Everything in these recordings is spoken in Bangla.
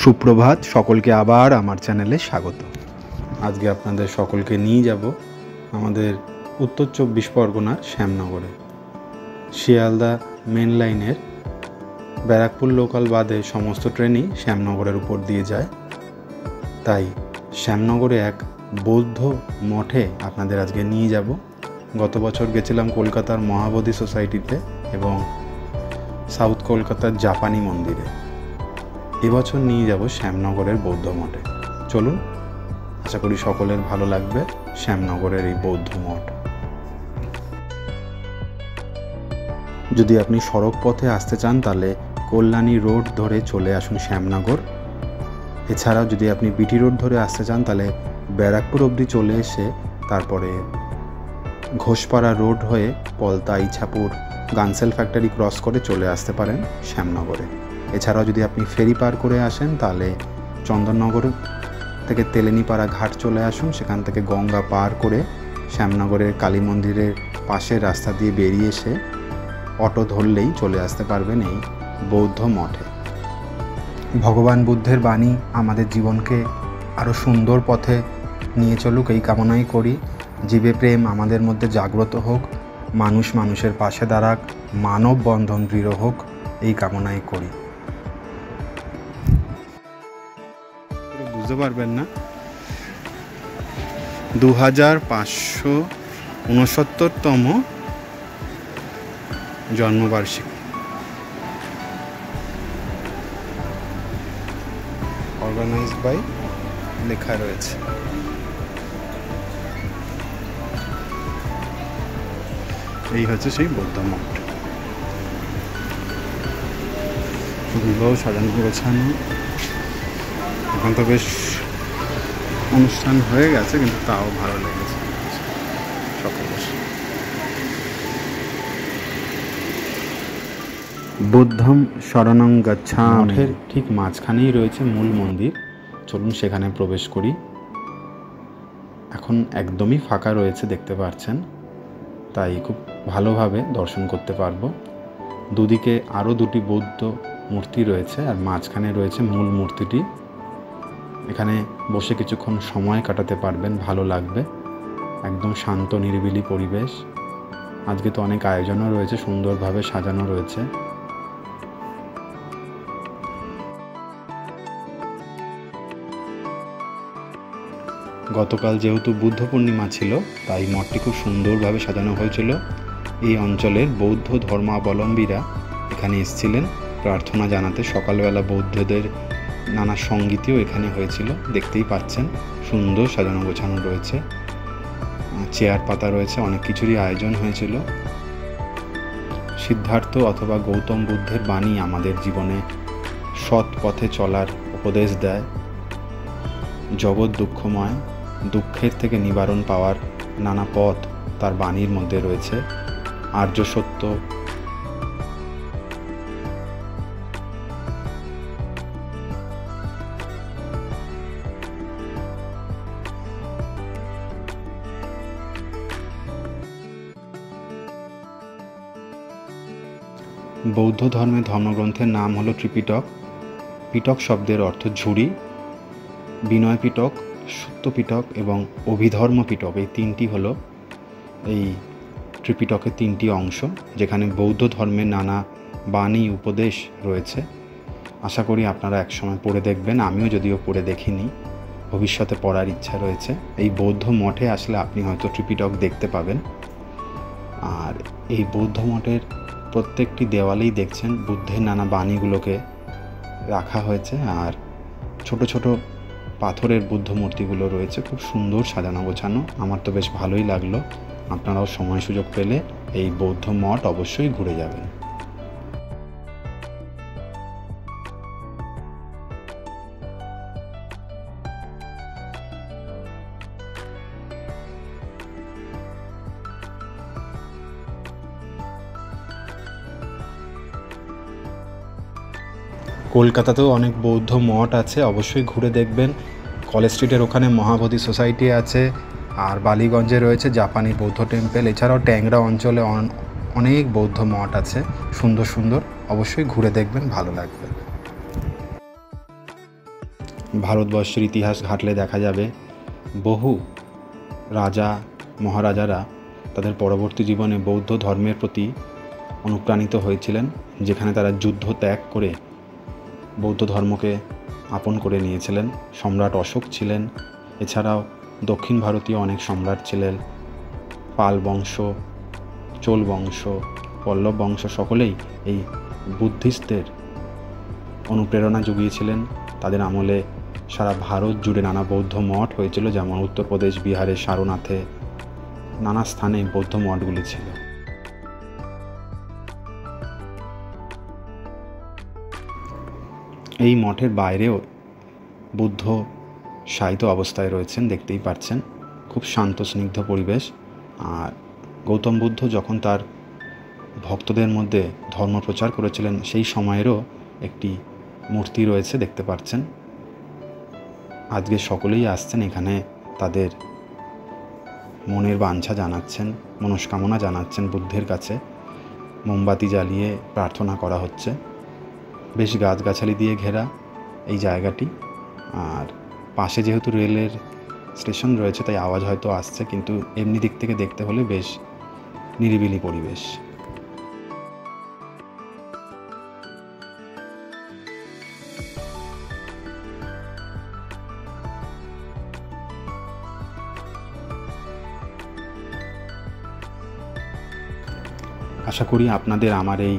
সুপ্রভাত, সকলকে আবার আমার চ্যানেলে স্বাগত। আজকে আপনাদের সকলকে নিয়ে যাব আমাদের উত্তর 24 পরগনার শ্যামনগরে। শিয়ালদা মেন লাইনের ব্যারাকপুর লোকাল বাদে সমস্ত ট্রেনই শ্যামনগরের উপর দিয়ে যায়। তাই শ্যামনগরে এক বৌদ্ধ মঠে আপনাদের আজকে নিয়ে যাব। গত বছর গেছিলাম কলকাতার মহাবোধি সোসাইটিতে এবং সাউথ কলকাতার জাপানি মন্দিরে। এবছর নিয়ে যাব শ্যামনগরের বৌদ্ধ মঠে। চলুন, আশা করি সকলের ভালো লাগবে শ্যামনগরের এই বৌদ্ধ মঠ। যদি আপনি সড়ক পথে আসতে চান তাহলে কল্যাণী রোড ধরে চলে আসুন শ্যামনগর। এছাড়াও যদি আপনি বিটি রোড ধরে আসতে চান তাহলে ব্যারাকপুর অবধি চলে এসে তারপরে ঘোষপাড়া রোড হয়ে পলতা, ইছাপুর, গানসেল ফ্যাক্টরি ক্রস করে চলে আসতে পারেন শ্যামনগরে। এছাড়াও যদি আপনি ফেরি পার করে আসেন তাহলে চন্দননগর থেকে তেলেনিপাড়া ঘাট চলে আসুন। সেখান থেকে গঙ্গা পার করে শ্যামনগরের কালী মন্দিরের পাশের রাস্তা দিয়ে বেরিয়ে এসে অটো ধরলেই চলে আসতে পারবেন এই বৌদ্ধ মঠে। ভগবান বুদ্ধের বাণী আমাদের জীবনকে আরও সুন্দর পথে নিয়ে চলুক এই কামনাই করি। জীবে প্রেম আমাদের মধ্যে জাগ্রত হোক, মানুষ মানুষের পাশে দাঁড়াক, মানব বন্ধন দৃঢ় হোক এই কামনাই করি। বুঝতে পারবেন না, 2569তম জন্মবার্ষিকী। অর্গানাইজড বাই লেখা রয়েছে। এই হচ্ছে সেই বৌদ্ধ মঠ। বিবাহ সাজানো গোছানো, এখন তো বেশ অনুষ্ঠান হয়ে গেছে কিন্তু তাও ভালো লেগেছে সকলে। বুদ্ধম শরণং গচ্ছামি। মঠের ঠিক মাঝখানেই রয়েছে মূল মন্দির। চলুন সেখানে প্রবেশ করি। এখন একদমই ফাঁকা রয়েছে, দেখতে পাচ্ছেন, তাই খুব ভালোভাবে দর্শন করতে পারবো। দুদিকে আরও দুটি বৌদ্ধ মূর্তি রয়েছে আর মাঝখানে রয়েছে মূল মূর্তিটি। এখানে বসে কিছুক্ষণ সময় কাটাতে পারবেন, ভালো লাগবে। একদম শান্ত নিরিবিলি পরিবেশ। আজকে তো অনেক আয়োজনও রয়েছে, সুন্দরভাবে সাজানো রয়েছে। গতকাল যেহেতু বুদ্ধ পূর্ণিমা ছিল তাই মঠটি খুব সুন্দরভাবে সাজানো হয়েছিল। এই অঞ্চলের বৌদ্ধ ধর্মাবলম্বীরা এখানে এসেছিলেন প্রার্থনা জানাতে। সকালবেলা বৌদ্ধদের নানা সঙ্গীতও এখানে হয়েছিল, দেখতেই পাচ্ছেন। সুন্দর সাজানো গোছানো রয়েছে, চেয়ার পাতা রয়েছে, অনেক কিছুরই আয়োজন হয়েছিল। সিদ্ধার্থ অথবা গৌতম বুদ্ধের বাণী আমাদের জীবনে সৎ পথে চলার উপদেশ দেয়। জগৎ দুঃখময়, দুঃখের থেকে নিবারণ পাওয়ার নানা পথ তার বাণীর মধ্যে রয়েছে। আর্য সত্য, বৌদ্ধ ধর্মের ধর্মগ্রন্থের নাম হলো ত্রিপিটক। পিটক শব্দের অর্থ ঝুড়ি। বিনয় পিটক, সত্য পিটক এবং অভিধর্ম পিটক, এই তিনটি হলো এই ত্রিপিটকের তিনটি অংশ, যেখানে বৌদ্ধ ধর্মের নানা বাণী উপদেশ রয়েছে। আশা করি আপনারা একসময় পড়ে দেখবেন। আমিও যদিও পড়ে দেখিনি, ভবিষ্যতে পড়ার ইচ্ছা রয়েছে। এই বৌদ্ধ মঠে আসলে আপনি হয়তো ত্রিপিটক দেখতে পাবেন। আর এই বৌদ্ধ মঠের প্রত্যেকটি দেওয়ালেই দেখছেন বুদ্ধের নানা বাণীগুলোকে রাখা হয়েছে। আর ছোট ছোট পাথরের বুদ্ধ মূর্তিগুলো রয়েছে, খুব সুন্দর সাজানো গোছানো। আমার তো বেশ ভালোই লাগলো। আপনারাও সময় সুযোগ পেলে এই বৌদ্ধ মঠ অবশ্যই ঘুরে যাবেন। কলকাতাতেও অনেক বৌদ্ধ মঠ আছে, অবশ্যই ঘুরে দেখবেন। কলেজ স্ট্রিটের ওখানে মহাবোধি সোসাইটি আছে, আর বালিগঞ্জে রয়েছে জাপানি বৌদ্ধ টেম্পল। এছাড়াও ট্যাংরা অঞ্চলে অনেক বৌদ্ধ মঠ আছে সুন্দর সুন্দর, অবশ্যই ঘুরে দেখবেন, ভালো লাগবে। ভারতবর্ষের ইতিহাস ঘাঁটলে দেখা যাবে বহু রাজা মহারাজারা তাদের পরবর্তী জীবনে বৌদ্ধ ধর্মের প্রতি অনুপ্রাণিত হয়েছিলেন, যেখানে তারা যুদ্ধ ত্যাগ করে বৌদ্ধ ধর্মকে আপন করে নিয়েছিলেন। সম্রাট অশোক ছিলেন, এছাড়াও দক্ষিণ ভারতীয় অনেক সম্রাট ছিলেন। পাল বংশ, চোল বংশ, পল্লব বংশ সকলেই এই বুদ্ধিস্টদের অনুপ্রেরণা জুগিয়েছিলেন। তাদের আমলে সারা ভারত জুড়ে নানা বৌদ্ধ মঠ হয়েছিল, যেমন উত্তরপ্রদেশ, বিহারের সারনাথে নানা স্থানে বৌদ্ধ মঠগুলি ছিল। এই মঠের বাইরেও বুদ্ধ শায়িত অবস্থায় রয়েছেন, দেখতেই পাচ্ছেন। খুব শান্ত স্নিগ্ধ পরিবেশ। আর গৌতম বুদ্ধ যখন তার ভক্তদের মধ্যে ধর্ম প্রচার করেছিলেন, সেই সময়েরও একটি মূর্তি রয়েছে, দেখতে পাচ্ছেন। আজকে সকলেই আসছেন এখানে, তাদের মনের বাঞ্ছা জানাচ্ছেন, মনস্কামনা জানাচ্ছেন বুদ্ধের কাছে। মোমবাতি জ্বালিয়ে প্রার্থনা করা হচ্ছে। বেশ গাছগাছালি দিয়ে ঘেরা এই জায়গাটি। আর পাশে যেহেতু রেলের স্টেশন রয়েছে, তাই আওয়াজ হয়তো আসছে, কিন্তু এমনি দিক থেকে দেখতে হলে বেশ নিরিবিলি পরিবেশ। আশা করি আপনাদের আমার এই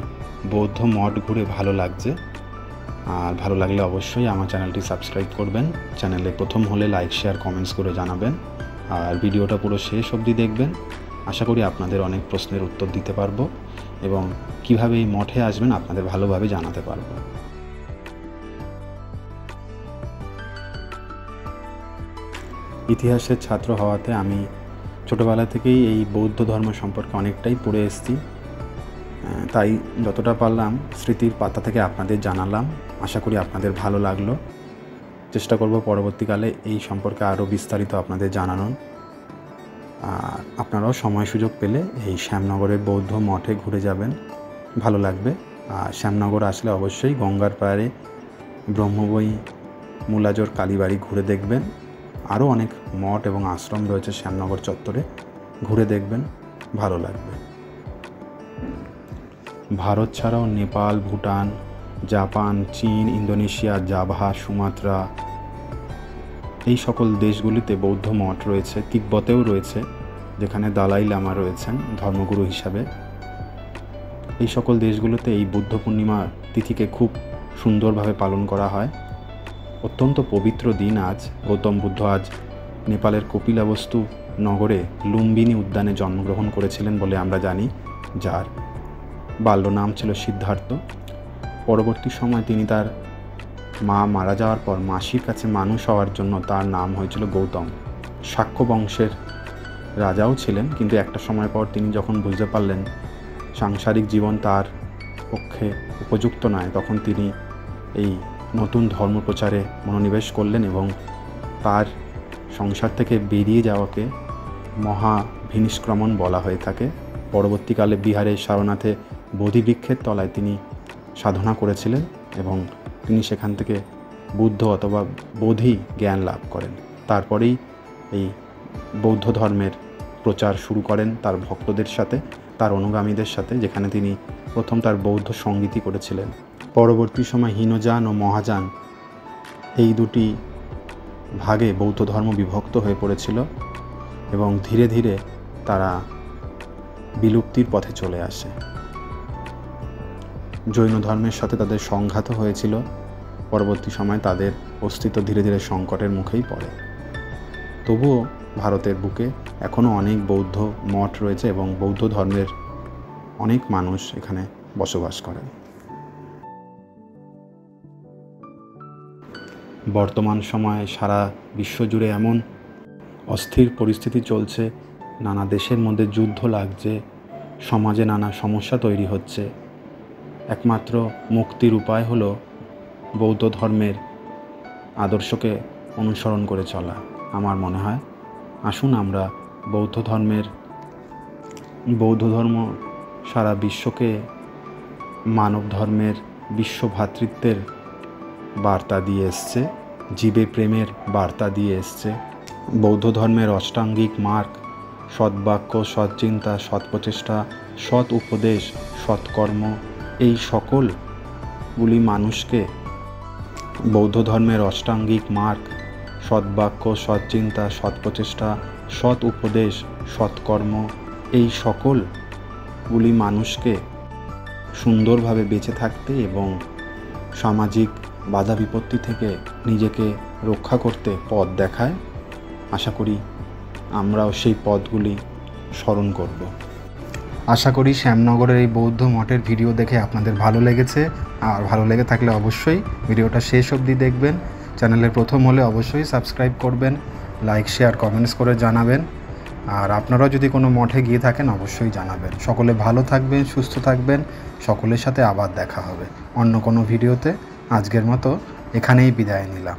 বৌদ্ধ মঠ ঘুরে ভালো লাগছে। আর ভালো লাগলে অবশ্যই আমার চ্যানেলটি সাবস্ক্রাইব করবেন। চ্যানেলে প্রথম হলে লাইক, শেয়ার, কমেন্টস করে জানাবেন। আর ভিডিওটা পুরো শেষ অবধি দেখবেন। আশা করি আপনাদের অনেক প্রশ্নের উত্তর দিতে পারবো এবং কিভাবে এই মঠে আসবেন আপনাদের ভালোভাবে জানাতে পারবো। ইতিহাসের ছাত্র হওয়াতে আমি ছোটোবেলা থেকেই এই বৌদ্ধ ধর্ম সম্পর্কে অনেকটাই পড়ে এসেছি, তাই যতটা পারলাম স্মৃতির পাতা থেকে আপনাদের জানালাম। আশা করি আপনাদের ভালো লাগলো। চেষ্টা করব পরবর্তীকালে এই সম্পর্কে আরও বিস্তারিত আপনাদের জানানোর। আর আপনারাও সময় সুযোগ পেলে এই শ্যামনগরের বৌদ্ধ মঠে ঘুরে যাবেন, ভালো লাগবে। আর শ্যামনগর আসলে অবশ্যই গঙ্গার পাড়ে ব্রহ্মবই, মুলাজোর কালীবাড়ি ঘুরে দেখবেন। আরও অনেক মঠ এবং আশ্রম রয়েছে শ্যামনগর চত্বরে, ঘুরে দেখবেন, ভালো লাগবে। ভারত ছাড়াও নেপাল, ভুটান, জাপান, চীন, ইন্দোনেশিয়া, জাভা, সুমাত্রা এই সকল দেশগুলিতে বৌদ্ধ মঠ রয়েছে। তিব্বতেও রয়েছে, যেখানে দালাই লামা রয়েছেন ধর্মগুরু হিসাবে। এই সকল দেশগুলোতে এই বুদ্ধ পূর্ণিমার তিথিকে খুব সুন্দরভাবে পালন করা হয়। অত্যন্ত পবিত্র দিন আজ। গৌতম বুদ্ধ আজ নেপালের কপিলাবস্তু নগরে লুম্বিনী উদ্যানে জন্মগ্রহণ করেছিলেন বলে আমরা জানি, যার বাল্য নাম ছিল সিদ্ধার্থ। পরবর্তী সময় তিনি তার মা মারা যাওয়ার পর মাসির কাছে মানুষ হওয়ার জন্য তার নাম হয়েছিল গৌতম। শাক্য বংশের রাজাও ছিলেন, কিন্তু একটা সময় পর তিনি যখন বুঝতে পারলেন সাংসারিক জীবন তার পক্ষে উপযুক্ত নয়, তখন তিনি এই নতুন ধর্ম প্রচারে মনোনিবেশ করলেন এবং তার সংসার থেকে বেরিয়ে যাওয়াকে মহাভিনিষ্ক্রমণ বলা হয়ে থাকে। পরবর্তীকালে বিহারের সারনাথে বোধিবৃক্ষের তলায় তিনি সাধনা করেছিলেন এবং তিনি সেখান থেকে বুদ্ধ অথবা বোধি জ্ঞান লাভ করেন। তারপরেই এই বৌদ্ধ ধর্মের প্রচার শুরু করেন তার ভক্তদের সাথে, তার অনুগামীদের সাথে, যেখানে তিনি প্রথম তার বৌদ্ধ সঙ্গীতি করেছিলেন। পরবর্তী সময় হীনযান ও মহাযান এই দুটি ভাগে বৌদ্ধ ধর্ম বিভক্ত হয়ে পড়েছিল এবং ধীরে ধীরে তারা বিলুপ্তির পথে চলে আসে। জৈন ধর্মের সাথে তাদের সংঘাত হয়েছিল। পরবর্তী সময় তাদের অস্তিত্ব ধীরে ধীরে সংকটের মুখেই পড়ে। তবুও ভারতের বুকে এখনও অনেক বৌদ্ধ মঠ রয়েছে এবং বৌদ্ধ ধর্মের অনেক মানুষ এখানে বসবাস করেন। বর্তমান সময়ে সারা বিশ্বজুড়ে এমন অস্থির পরিস্থিতি চলছে, নানা দেশের মধ্যে যুদ্ধ লাগছে, সমাজে নানা সমস্যা তৈরি হচ্ছে। একমাত্র মুক্তির উপায় হলো বৌদ্ধ ধর্মের আদর্শকে অনুসরণ করে চলা। আমার মনে হয় আসুন আমরা বৌদ্ধ ধর্ম সারা বিশ্বকে মানব ধর্মের বিশ্ব ভ্রাতৃত্বের বার্তা দিয়ে এসছে। জীবে প্রেমের বার্তা দিয়ে এসছে। বৌদ্ধ ধর্মের অষ্টাঙ্গিক মার্গ সৎবাক্য, সৎচিন্তা, সৎ প্রচেষ্টা, সৎ উপদেশ, সৎকর্ম, এই সকলগুলি মানুষকে বৌদ্ধ ধর্মের অষ্টাঙ্গিক মার্গ সৎবাক্য, সৎচিন্তা, সৎ প্রচেষ্টা, সৎ উপদেশ, সৎকর্ম, এই সকলগুলি মানুষকে সুন্দরভাবে বেঁচে থাকতে এবং সামাজিক বাধা বিপত্তি থেকে নিজেকে রক্ষা করতে পথ দেখায়। আশা করি আমরাও সেই পথগুলি স্মরণ করব। আশা করি শ্যামনগরের এই বৌদ্ধ মঠের ভিডিও দেখে আপনাদের ভালো লেগেছে। আর ভালো লেগে থাকলে অবশ্যই ভিডিওটা শেষ অবধি দেখবেন। চ্যানেলের প্রথম হলে অবশ্যই সাবস্ক্রাইব করবেন, লাইক, শেয়ার, কমেন্টস করে জানাবেন। আর আপনারাও যদি কোনো মঠে গিয়ে থাকেন অবশ্যই জানাবেন। সকলে ভালো থাকবেন, সুস্থ থাকবেন। সকলের সাথে আবার দেখা হবে অন্য কোনো ভিডিওতে। আজকের মতো এখানেই বিদায় নিলাম।